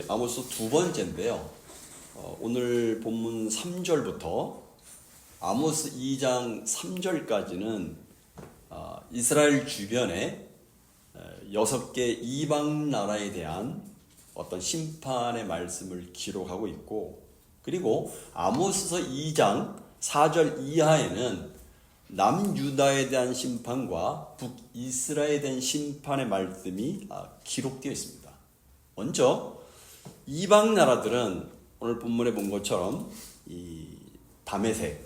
아모스 두 번째인데요. 오늘 본문 3절부터 아모스 2장 3절까지는 이스라엘 주변에 6개 이방 나라에 대한 어떤 심판의 말씀을 기록하고 있고, 그리고 아모스서 2장 4절 이하에는 남유다에 대한 심판과 북이스라엘에 대한 심판의 말씀이 기록되어 있습니다. 먼저 이방 나라들은 오늘 본문에 본 것처럼 이 다메섹,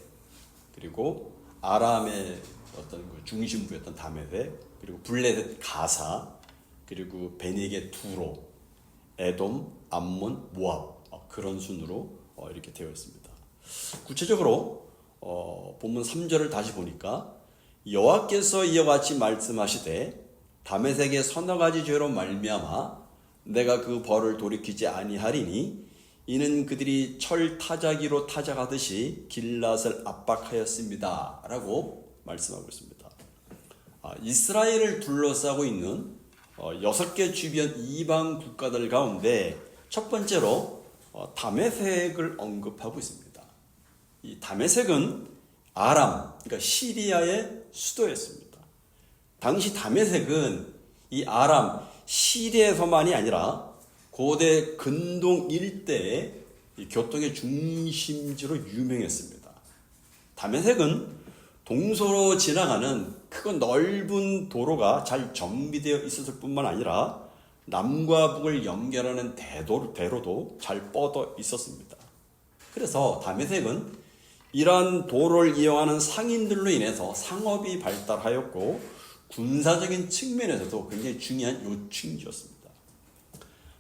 그리고 아람의 어떤 중심부였던 다메섹, 그리고 블레셋 가사, 그리고 베닉의 두로, 에돔, 암몬, 모압, 그런 순으로 이렇게 되어 있습니다. 구체적으로 본문 3절을 다시 보니까 여호와께서 이와 같이 말씀하시되 다메섹의 서너 가지 죄로 말미암아 내가 그 벌을 돌이키지 아니하리니 이는 그들이 철 타자기로 타작하듯이 길랏을 압박하였습니다 라고 말씀하고 있습니다. 이스라엘을 둘러싸고 있는 6개 주변 이방 국가들 가운데 첫 번째로 다메섹을 언급하고 있습니다. 이 다메섹은 아람, 그러니까 시리아의 수도였습니다. 당시 다메섹은 이 아람, 시리아에서만이 아니라 고대 근동 일대의 교통의 중심지로 유명했습니다. 다메섹은 동서로 지나가는 크고 넓은 도로가 잘 정비되어 있었을 뿐만 아니라 남과 북을 연결하는 대로도 잘 뻗어 있었습니다. 그래서 다메섹은 이러한 도로를 이용하는 상인들로 인해서 상업이 발달하였고 군사적인 측면에서도 굉장히 중요한 요충지였습니다.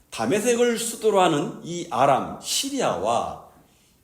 다메섹을 수도로 하는 이 아람, 시리아와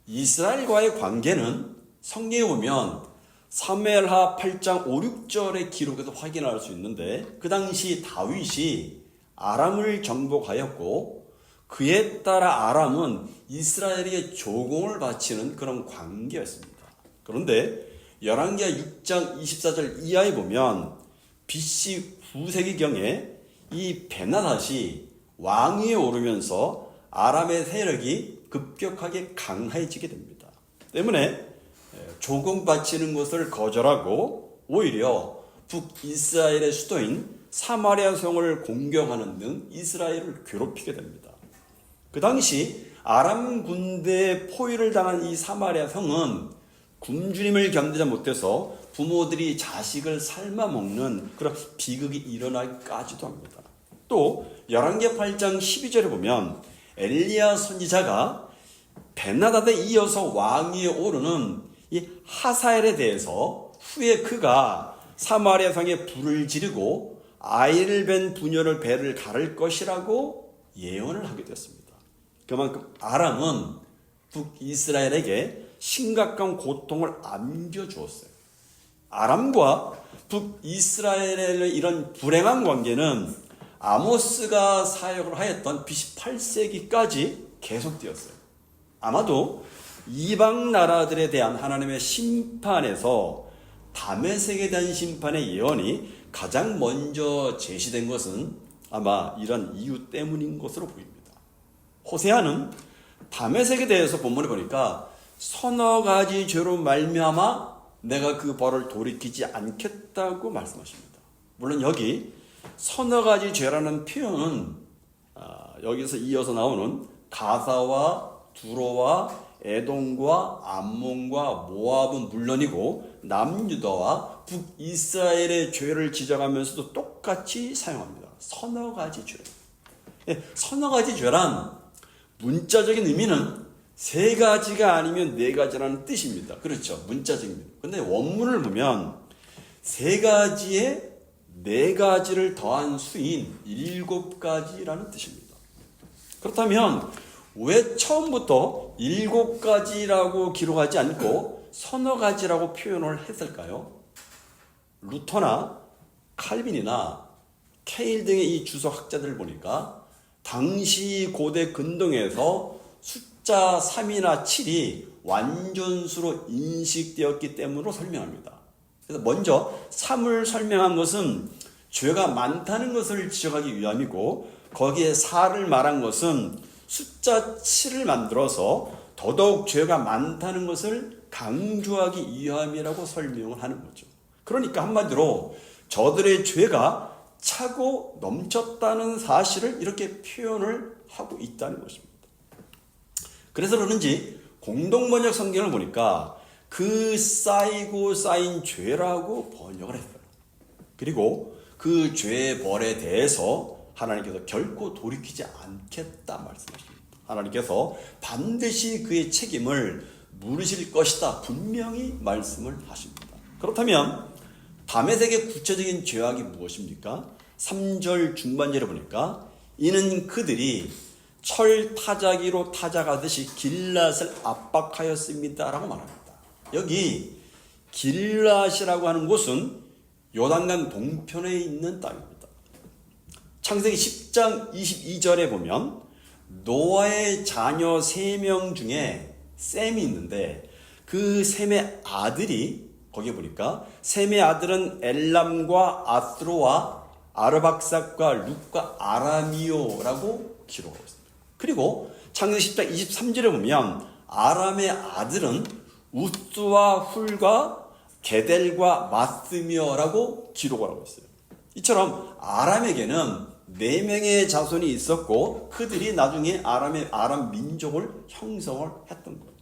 이스라엘과의 관계는 성경에 보면 사무엘하 8장 5, 6절의 기록에서 확인할 수 있는데, 그 당시 다윗이 아람을 정복하였고 그에 따라 아람은 이스라엘에게 조공을 바치는 그런 관계였습니다. 그런데 열왕기하 6장 24절 이하에 보면 BC 9세기경에 이 베나닷이 왕위에 오르면서 아람의 세력이 급격하게 강해지게 됩니다. 때문에 조공 바치는 것을 거절하고 오히려 북이스라엘의 수도인 사마리아 성을 공격하는 등 이스라엘을 괴롭히게 됩니다. 그 당시 아람 군대에 포위를 당한 이 사마리아 성은 굶주림을 견디지 못해서 부모들이 자식을 삶아 먹는 그런 비극이 일어나기까지도 합니다. 또 열왕기하 8장 12절에 보면 엘리야 선지자가 베나닷에 이어서 왕위에 오르는 이 하사엘에 대해서 후에 그가 사마리아 성에 불을 지르고 아이를 뵌 부녀를 배를 가를 것이라고 예언을 하게 되었습니다. 그만큼 아람은 북이스라엘에게 심각한 고통을 안겨주었어요. 아람과 북이스라엘의 이런 불행한 관계는 아모스가 사역을 하였던 BC 8세기까지 계속되었어요. 아마도 이방 나라들에 대한 하나님의 심판에서 다메섹에 대한 심판의 예언이 가장 먼저 제시된 것은 아마 이런 이유 때문인 것으로 보입니다. 호세아는 다메섹에 대해서 본문에 보니까 서너 가지 죄로 말미암아 내가 그 벌을 돌이키지 않겠다고 말씀하십니다. 물론 여기 서너 가지 죄라는 표현은 여기서 이어서 나오는 가사와 두로와 에돔과 암몬과 모압은 물론이고 남유다와 북이스라엘의 죄를 지적하면서도 똑같이 사용합니다. 서너 가지 죄. 서너 가지 죄란 문자적인 의미는 세 가지가 아니면 네 가지라는 뜻입니다. 그렇죠. 문자적인 의미. 근데 원문을 보면 세 가지에 네 가지를 더한 수인 7가지라는 뜻입니다. 그렇다면 왜 처음부터 7가지라고 기록하지 않고 서너 가지라고 표현을 했을까요? 루터나 칼빈이나 케일 등의 이 주석학자들을 보니까 당시 고대 근동에서 숫자 3이나 7이 완전수로 인식되었기 때문으로 설명합니다. 그래서 먼저 3을 설명한 것은 죄가 많다는 것을 지적하기 위함이고, 거기에 4를 말한 것은 숫자 7을 만들어서 더더욱 죄가 많다는 것을 강조하기 위함이라고 설명을 하는 거죠. 그러니까 한마디로 저들의 죄가 차고 넘쳤다는 사실을 이렇게 표현을 하고 있다는 것입니다. 그래서 그런지 공동번역 성경을 보니까 그 쌓이고 쌓인 죄라고 번역을 했어요. 그리고 그 죄의 벌에 대해서 하나님께서 결코 돌이키지 않겠다 말씀하십니다. 하나님께서 반드시 그의 책임을 물으실 것이다 분명히 말씀을 하십니다. 그렇다면 다메섹의 구체적인 죄악이 무엇입니까? 3절 중반절에 보니까 이는 그들이 철 타자기로 타작하듯이 길랏을 압박하였습니다 라고 말합니다. 여기 길랏이라고 하는 곳은 요단강 동편에 있는 땅입니다. 창세기 10장 22절에 보면 노아의 자녀 3명 중에 셈이 있는데 그 셈의 아들이 거기에 보니까 셈의 아들은 엘람과 아스로와 아르박삭과 룻과 아라미오라고 기록하고 있습니다. 그리고 창세기 10장 23절에 보면 아람의 아들은 우스와 훌과 게델과 마스미어라고 기록을 하고 있어요. 이처럼 아람에게는 4명의 자손이 있었고 그들이 나중에 아람 민족을 형성을 했던 거예요.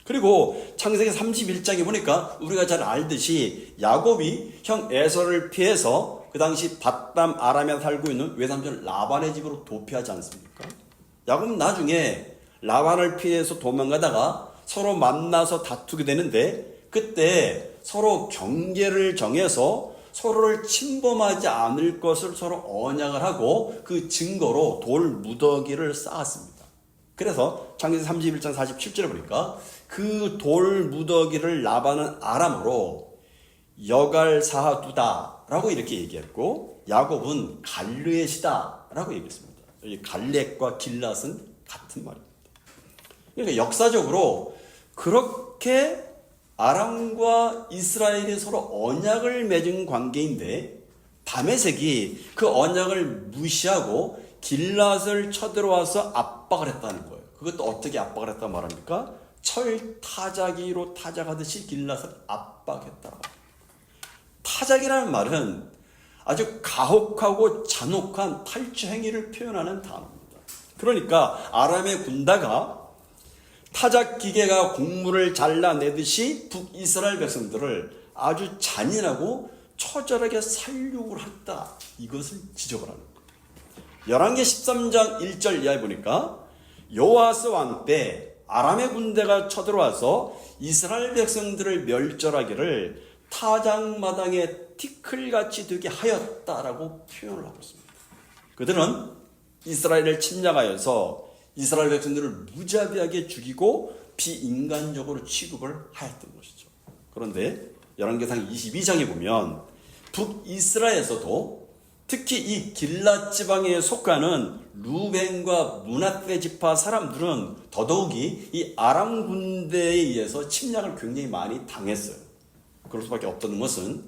그리고 창세기 31장에 보니까 우리가 잘 알듯이 야곱이 형 에서를 피해서 그 당시 밧담 아람에 살고 있는 외삼촌 라반의 집으로 도피하지 않습니까? 야곱은 나중에 라반을 피해서 도망가다가 서로 만나서 다투게 되는데 그때 서로 경계를 정해서 서로를 침범하지 않을 것을 서로 언약을 하고 그 증거로 돌 무더기를 쌓았습니다. 그래서 창세기 31장 47절에 보니까 그 돌 무더기를 라반은 아람어로 여갈사하두다 라고 이렇게 얘기했고 야곱은 갈르엣이다 라고 얘기했습니다. 여기 갈렛과 길랏은 같은 말입니다. 그러니까 역사적으로 그렇게 아람과 이스라엘이 서로 언약을 맺은 관계인데 다메섹이 그 언약을 무시하고 길랏을 쳐들어와서 압박을 했다는 거예요. 그것도 어떻게 압박을 했다고 말합니까? 철 타자기로 타작하듯이 길랏을 압박했다. 타작이라는 말은 아주 가혹하고 잔혹한 탈취 행위를 표현하는 단어입니다. 그러니까 아람의 군다가 타작 기계가 곡물을 잘라내듯이 북이스라엘 백성들을 아주 잔인하고 처절하게 살육을 했다. 이것을 지적을 하는 거예요. 열왕기 13장 1절 이하에 보니까 요아스 왕 때 아람의 군대가 쳐들어와서 이스라엘 백성들을 멸절하기를 타작마당에 티끌같이 되게 하였다라고 표현을 하고 있습니다. 그들은 이스라엘을 침략하여서 이스라엘 백성들을 무자비하게 죽이고 비인간적으로 취급을 하였던 것이죠. 그런데 열왕기상 22장에 보면 북이스라엘에서도 특히 이 길랏 지방에 속하는 루벤과 므낫세 지파 사람들은 더더욱이 이 아람 군대에 의해서 침략을 굉장히 많이 당했어요. 그럴 수밖에 없던 것은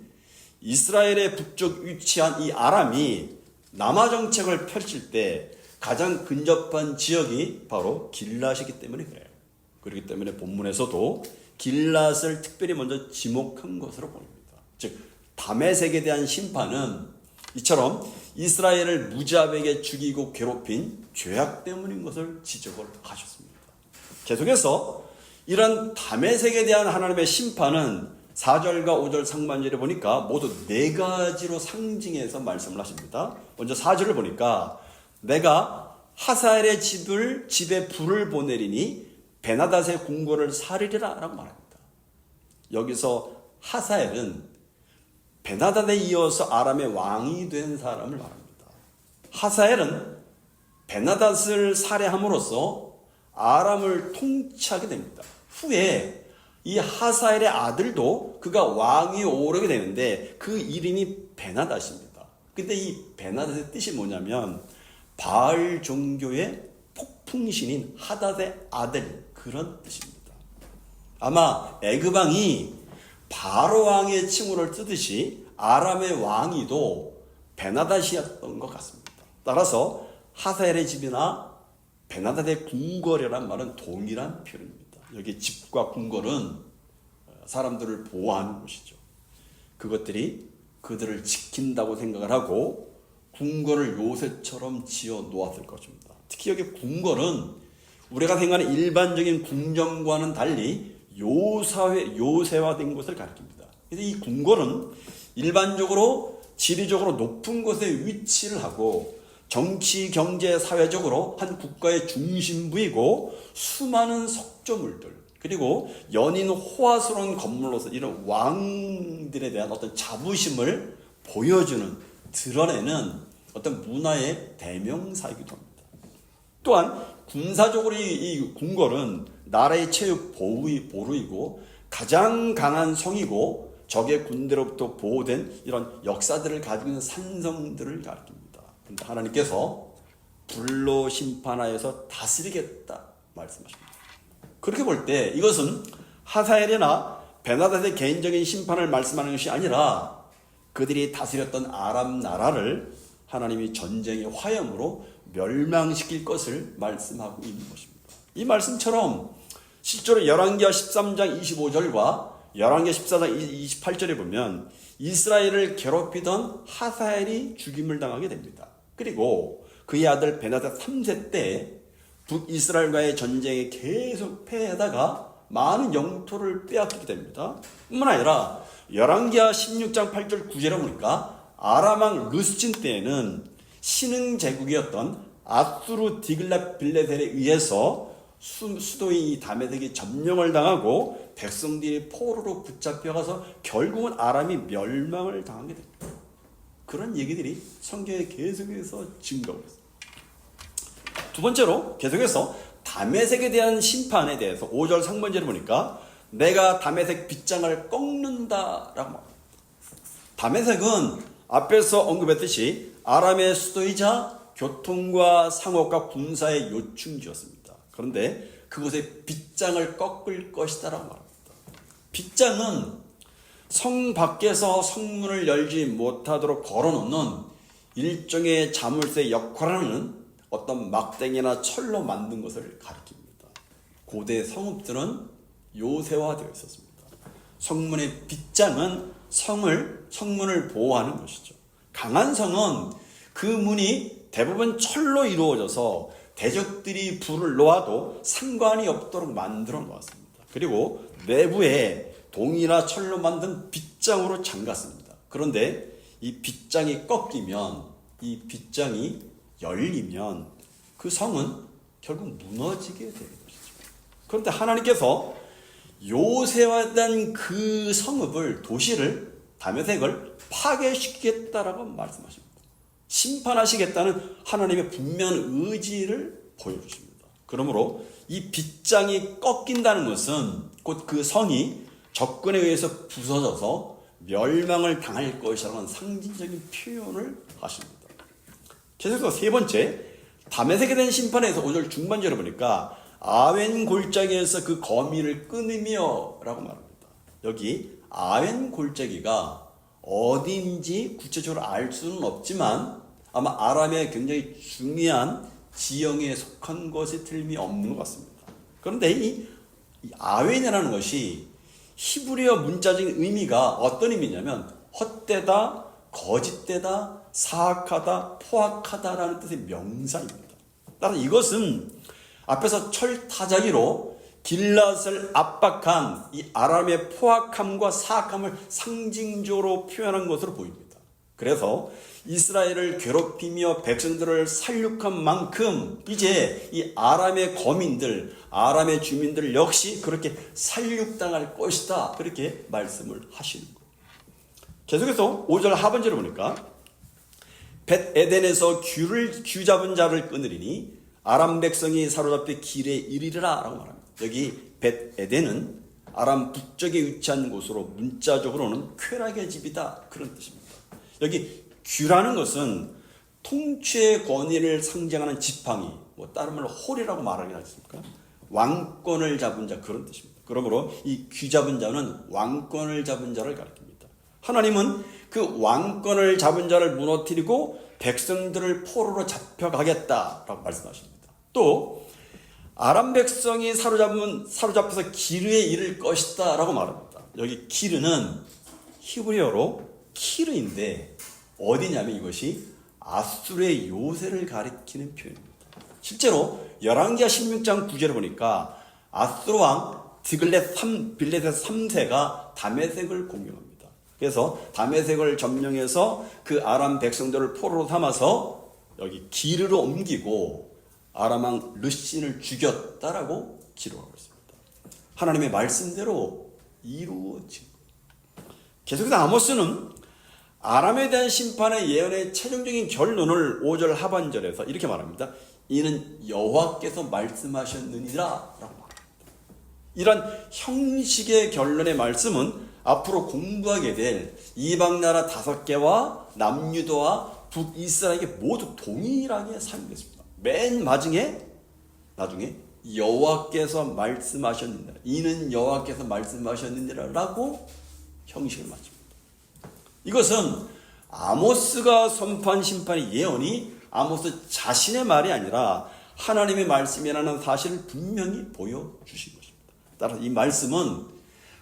이스라엘의 북쪽 위치한 이 아람이 남하 정책을 펼칠 때 가장 근접한 지역이 바로 길랏이기 때문에 그래요. 그렇기 때문에 본문에서도 길랏을 특별히 먼저 지목한 것으로 보입니다. 즉 다메섹에 대한 심판은 이처럼 이스라엘을 무자비하게 죽이고 괴롭힌 죄악 때문인 것을 지적을 하셨습니다. 계속해서 이런 다메섹에 대한 하나님의 심판은 4절과 5절 상반절에 보니까 모두 4가지로 상징해서 말씀을 하십니다. 먼저 4절을 보니까 내가 하사엘의 집에 불을 보내리니 베나닷의 궁궐을 사르리라 라고 말합니다. 여기서 하사엘은 베나닷에 이어서 아람의 왕이 된 사람을 말합니다. 하사엘은 베나닷을 살해함으로써 아람을 통치하게 됩니다. 후에 이 하사엘의 아들도 그가 왕위에 오르게 되는데 그 이름이 베나닷입니다. 근데 이 베나닷의 뜻이 뭐냐면 바알 종교의 폭풍신인 하닷의 아들, 그런 뜻입니다. 아마 애굽 왕이 바로 왕의 칭호를 뜨듯이 아람의 왕위도 베나닷이었던 것 같습니다. 따라서 하사엘의 집이나 베나다의 궁궐이라는 말은 동일한 표현입니다. 여기 집과 궁궐은 사람들을 보호하는 곳이죠. 그것들이 그들을 지킨다고 생각을 하고 궁궐을 요새처럼 지어 놓았을 것입니다. 특히 여기 궁궐은 우리가 생각하는 일반적인 궁정과는 달리 요새화된 것을 가리킵니다. 그래서 이 궁궐은 일반적으로 지리적으로 높은 곳에 위치를 하고 정치, 경제, 사회적으로 한 국가의 중심부이고 수많은 석조물들 그리고 연인 호화스러운 건물로서 이런 왕들에 대한 어떤 자부심을 보여주는 드러내는 어떤 문화의 대명사이기도 합니다. 또한 군사적으로 이 궁궐은 나라의 최후 보루이고 가장 강한 성이고 적의 군대로부터 보호된 이런 역사들을 가지고 있는 산성들을 가리킵니다. 그런데 하나님께서 불로 심판하여서 다스리겠다 말씀하십니다. 그렇게 볼 때 이것은 하사엘이나 베나닷의 개인적인 심판을 말씀하는 것이 아니라 그들이 다스렸던 아람 나라를 하나님이 전쟁의 화염으로 멸망시킬 것을 말씀하고 있는 것입니다. 이 말씀처럼 실제로 열왕기하 13장 25절과 열왕기하 14장 28절에 보면 이스라엘을 괴롭히던 하사엘이 죽임을 당하게 됩니다. 그리고 그의 아들 베나닷 3세 때 북이스라엘과의 전쟁에 계속 패하다가 많은 영토를 빼앗기게 됩니다. 뿐만 아니라 열왕기하 16장 8절 9절에 보니까 아람왕 르스친 때에는 신흥 제국이었던 아수르 디글랏 빌레셀에 의해서 수도인 다메섹이 점령을 당하고 백성들이 포로로 붙잡혀가서 결국은 아람이 멸망을 당하게 됩니다. 그런 얘기들이 성경에 계속해서 증거하고 있습니다. 두 번째로 계속해서 다메섹에 대한 심판에 대해서 5절 상반절을 보니까 내가 다메섹 빗장을 꺾는다라고 말합니다. 다메섹은 앞에서 언급했듯이 아람의 수도이자 교통과 상업과 군사의 요충지였습니다. 그런데 그곳에 빗장을 꺾을 것이다라고 말합니다. 빗장은 성 밖에서 성문을 열지 못하도록 걸어놓는 일종의 자물쇠 역할을 하는 어떤 막대기나 철로 만든 것을 가리킵니다. 고대 성읍들은 요새화되어 있었습니다. 성문의 빗장은 성문을 보호하는 것이죠. 강한 성은 그 문이 대부분 철로 이루어져서 대적들이 불을 놓아도 상관이 없도록 만들어 놓았습니다. 그리고 내부에 동이나 철로 만든 빗장으로 잠갔습니다. 그런데 이 빗장이 꺾이면, 이 빗장이 열리면 그 성은 결국 무너지게 되는 것이죠. 그런데 하나님께서 요새화된 그 성읍을, 도시를, 다메섹을 파괴시키겠다라고 말씀하십니다. 심판하시겠다는 하나님의 분명한 의지를 보여주십니다. 그러므로 이 빗장이 꺾인다는 것은 곧 그 성이 적군에 의해서 부서져서 멸망을 당할 것이라는 상징적인 표현을 하십니다. 계속해서 세 번째, 다메섹에 대한 심판에서 5절 중반절을 보니까 아웬 골짜기에서 그 거미를 끊으며 라고 말합니다. 여기 아웬 골짜기가 어딘지 구체적으로 알 수는 없지만 아마 아람의 굉장히 중요한 지형에 속한 것이 틀림이 없는 것 같습니다. 그런데 이 아웬이라는 것이 히브리어 문자적인 의미가 어떤 의미냐면 헛되다, 거짓되다, 사악하다, 포악하다라는 뜻의 명사입니다. 따라서 이것은 앞에서 철타자기로 길랏을 압박한 이 아람의 포악함과 사악함을 상징적으로 표현한 것으로 보입니다. 그래서 이스라엘을 괴롭히며 백성들을 살육한 만큼 이제 이 아람의 거민들, 아람의 주민들 역시 그렇게 살육당할 것이다. 그렇게 말씀을 하시는 거예요. 계속해서 5절 하반절을 보니까 벳 에덴에서 규 잡은 자를 끊으리니 아람 백성이 사로잡혀 길에 이르리라 라고 말합니다. 여기 벳 에덴은 아람 북쪽에 위치한 곳으로 문자적으로는 쾌락의 집이다 그런 뜻입니다. 여기 규라는 것은 통치의 권위를 상징하는 지팡이, 다른 말로 홀이라고 말하긴 하겠습니까? 왕권을 잡은 자 그런 뜻입니다. 그러므로 이 규 잡은 자는 왕권을 잡은 자를 가리킵니다. 하나님은 그 왕권을 잡은 자를 무너뜨리고 백성들을 포로로 잡혀가겠다라고 말씀하십니다. 또 아람 백성이 사로잡혀서 기르에 이를 것이다 라고 말합니다. 여기 기르는 히브리어로 키르인데 어디냐면 이것이 아수르의 요새를 가리키는 표현입니다. 실제로 열왕기하 16장 9절에 보니까 아수르 왕 디글렛 빌렛의 3세가 다메섹을 공격합니다. 그래서 다메섹을 점령해서 그 아람 백성들을 포로로 삼아서 여기 기르로 옮기고 아람 왕 르신을 죽였다라고 기록하고 있습니다. 하나님의 말씀대로 이루어진 거예요. 계속해서 아모스는 아람에 대한 심판의 예언의 최종적인 결론을 5절 하반절에서 이렇게 말합니다. 이는 여호와께서 말씀하셨느니라 라고 말합니다. 이런 형식의 결론의 말씀은 앞으로 공부하게 될 이방 나라 5개와 남유다와 북이스라엘에게 모두 동일하게 사용됐습니다. 맨 나중에 여호와께서 말씀하셨느니라, 이는 여호와께서 말씀하셨느니라 라고 형식을 맞춥니다. 이것은 아모스가 선포한 심판의 예언이 아모스 자신의 말이 아니라 하나님의 말씀이라는 사실을 분명히 보여주신 것입니다. 따라서 이 말씀은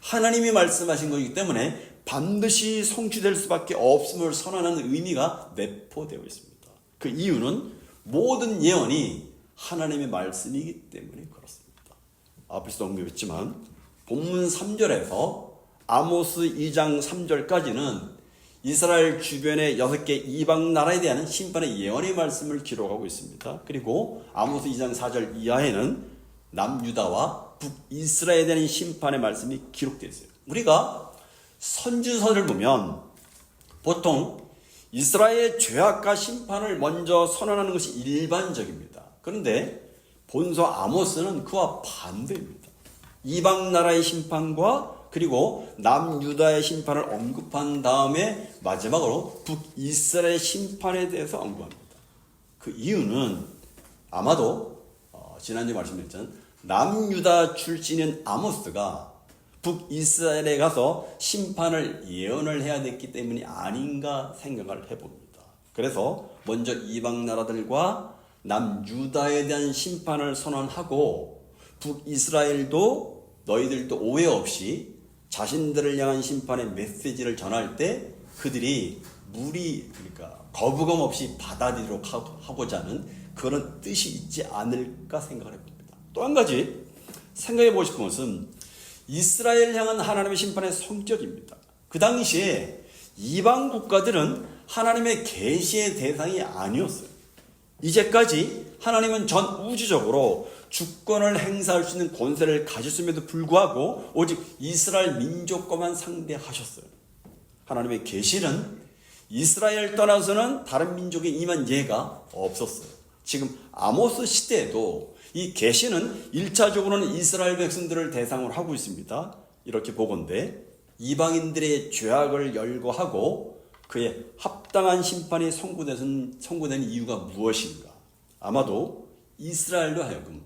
하나님이 말씀하신 것이기 때문에 반드시 성취될 수밖에 없음을 선언하는 의미가 내포되어 있습니다. 그 이유는 모든 예언이 하나님의 말씀이기 때문에 그렇습니다. 앞에서도 언급했지만 본문 3절에서 아모스 2장 3절까지는 이스라엘 주변의 6개 이방 나라에 대한 심판의 예언의 말씀을 기록하고 있습니다. 그리고 아모스 2장 4절 이하에는 남유다와 북이스라엘에 대한 심판의 말씀이 기록되어 있어요. 우리가 선지서를 보면 보통 이스라엘의 죄악과 심판을 먼저 선언하는 것이 일반적입니다. 그런데 본서 아모스는 그와 반대입니다. 이방 나라의 심판과 그리고 남유다의 심판을 언급한 다음에 마지막으로 북이스라엘의 심판에 대해서 언급합니다. 그 이유는 아마도 지난주에 말씀드렸던 남유다 출신인 아모스가 북이스라엘에 가서 심판을 예언을 해야 됐기 때문이 아닌가 생각을 해봅니다. 그래서 먼저 이방 나라들과 남유다에 대한 심판을 선언하고 북이스라엘도 너희들도 오해 없이 자신들을 향한 심판의 메시지를 전할 때 그들이 그러니까 거부감 없이 받아들이도록 하고자 하는 그런 뜻이 있지 않을까 생각을 해봅니다. 또 한 가지 생각해 보고 싶은 것은 이스라엘을 향한 하나님의 심판의 성격입니다. 그 당시에 이방 국가들은 하나님의 계시의 대상이 아니었어요. 이제까지 하나님은 전 우주적으로 주권을 행사할 수 있는 권세를 가졌음에도 불구하고 오직 이스라엘 민족과만 상대하셨어요. 하나님의 계시는 이스라엘을 떠나서는 다른 민족에 임한 예가 없었어요. 지금 아모스 시대에도 이 계시는 1차적으로는 이스라엘 백성들을 대상으로 하고 있습니다. 이렇게 보건대 이방인들의 죄악을 열거하고 그의 합당한 심판이 선고된 이유가 무엇인가? 아마도 이스라엘로 하여금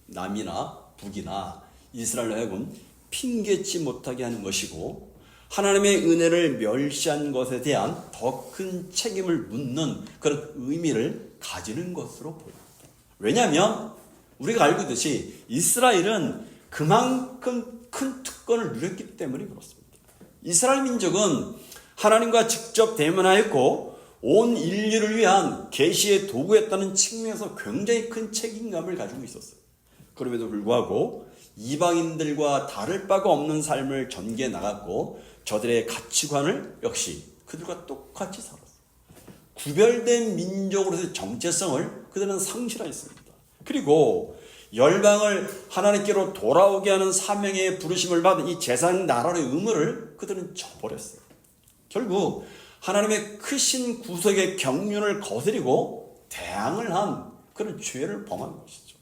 남이나 북이나 이스라엘로 하여금 핑계치 못하게 하는 것이고 하나님의 은혜를 멸시한 것에 대한 더 큰 책임을 묻는 그런 의미를 가지는 것으로 보입니다. 왜냐하면 우리가 알고 있듯이 이스라엘은 그만큼 큰 특권을 누렸기 때문에 그렇습니다. 이스라엘 민족은 하나님과 직접 대면하였고 온 인류를 위한 계시의 도구였다는 측면에서 굉장히 큰 책임감을 가지고 있었어요. 그럼에도 불구하고 이방인들과 다를 바가 없는 삶을 전개해 나갔고 저들의 가치관을 역시 그들과 똑같이 살았어요. 구별된 민족으로서의 정체성을 그들은 상실하였습니다. 그리고 열방을 하나님께로 돌아오게 하는 사명의 부르심을 받은 이 제사장 나라의 의무를 그들은 저버렸어요. 결국 하나님의 크신 구속의 경륜을 거스리고 대항을 한 그런 죄를 범한 것이죠.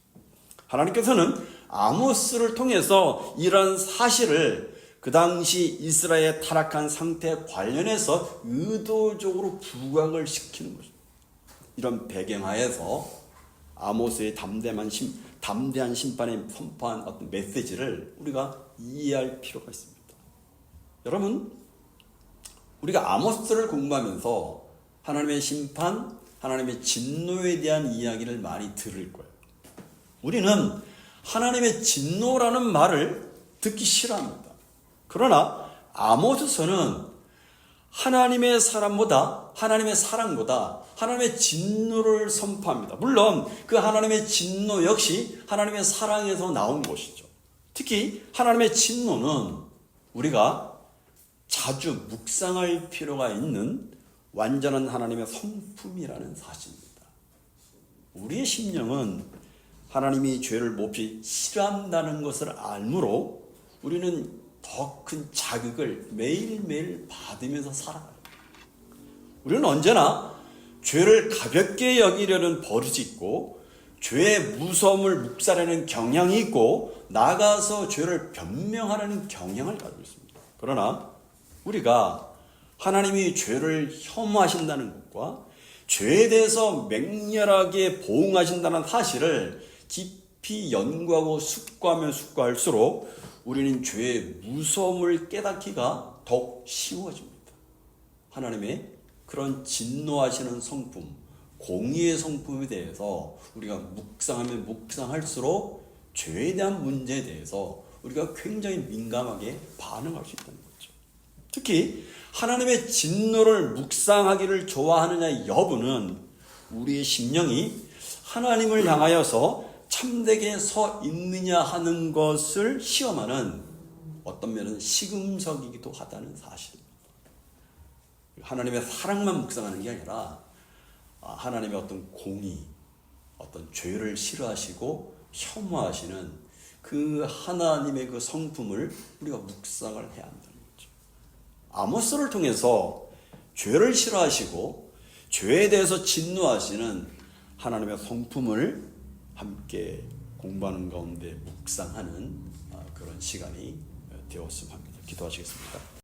하나님께서는 아모스를 통해서 이런 사실을 그 당시 이스라엘의 타락한 상태에 관련해서 의도적으로 부각을 시키는 것입니다. 이런 배경하에서 아모스의 담대한 심판에 선포한 어떤 메시지를 우리가 이해할 필요가 있습니다. 여러분, 우리가 아모스를 공부하면서 하나님의 심판, 하나님의 진노에 대한 이야기를 많이 들을 거예요. 우리는 하나님의 진노라는 말을 듣기 싫어합니다. 그러나 아모스서는 하나님의 사랑보다 하나님의 진노를 선포합니다. 물론 그 하나님의 진노 역시 하나님의 사랑에서 나온 것이죠. 특히 하나님의 진노는 우리가 자주 묵상할 필요가 있는 완전한 하나님의 성품이라는 사실입니다. 우리의 심령은 하나님이 죄를 몹시 싫어한다는 것을 알므로 우리는 더 큰 자극을 매일매일 받으면서 살아가요. 우리는 언제나 죄를 가볍게 여기려는 버릇이 있고 죄의 무서움을 묵살하는 경향이 있고 나가서 죄를 변명하려는 경향을 가지고 있습니다. 그러나 우리가 하나님이 죄를 혐오하신다는 것과 죄에 대해서 맹렬하게 보응하신다는 사실을 깊이 연구하고 숙고하면 숙고할수록 우리는 죄의 무서움을 깨닫기가 더욱 쉬워집니다. 하나님의 그런 진노하시는 성품, 공의의 성품에 대해서 우리가 묵상하면 묵상할수록 죄에 대한 문제에 대해서 우리가 굉장히 민감하게 반응할 수 있다는 거죠. 특히 하나님의 진노를 묵상하기를 좋아하느냐의 여부는 우리의 심령이 하나님을 향하여서 참되게 서 있느냐 하는 것을 시험하는 어떤 면은 시금석이기도 하다는 사실입니다. 하나님의 사랑만 묵상하는 게 아니라 하나님의 어떤 공의, 어떤 죄를 싫어하시고 혐오하시는 그 하나님의 그 성품을 우리가 묵상을 해야 한다는 거죠. 아모스를 통해서 죄를 싫어하시고 죄에 대해서 진노하시는 하나님의 성품을 함께 공부하는 가운데 묵상하는 그런 시간이 되었으면 합니다. 기도하시겠습니다.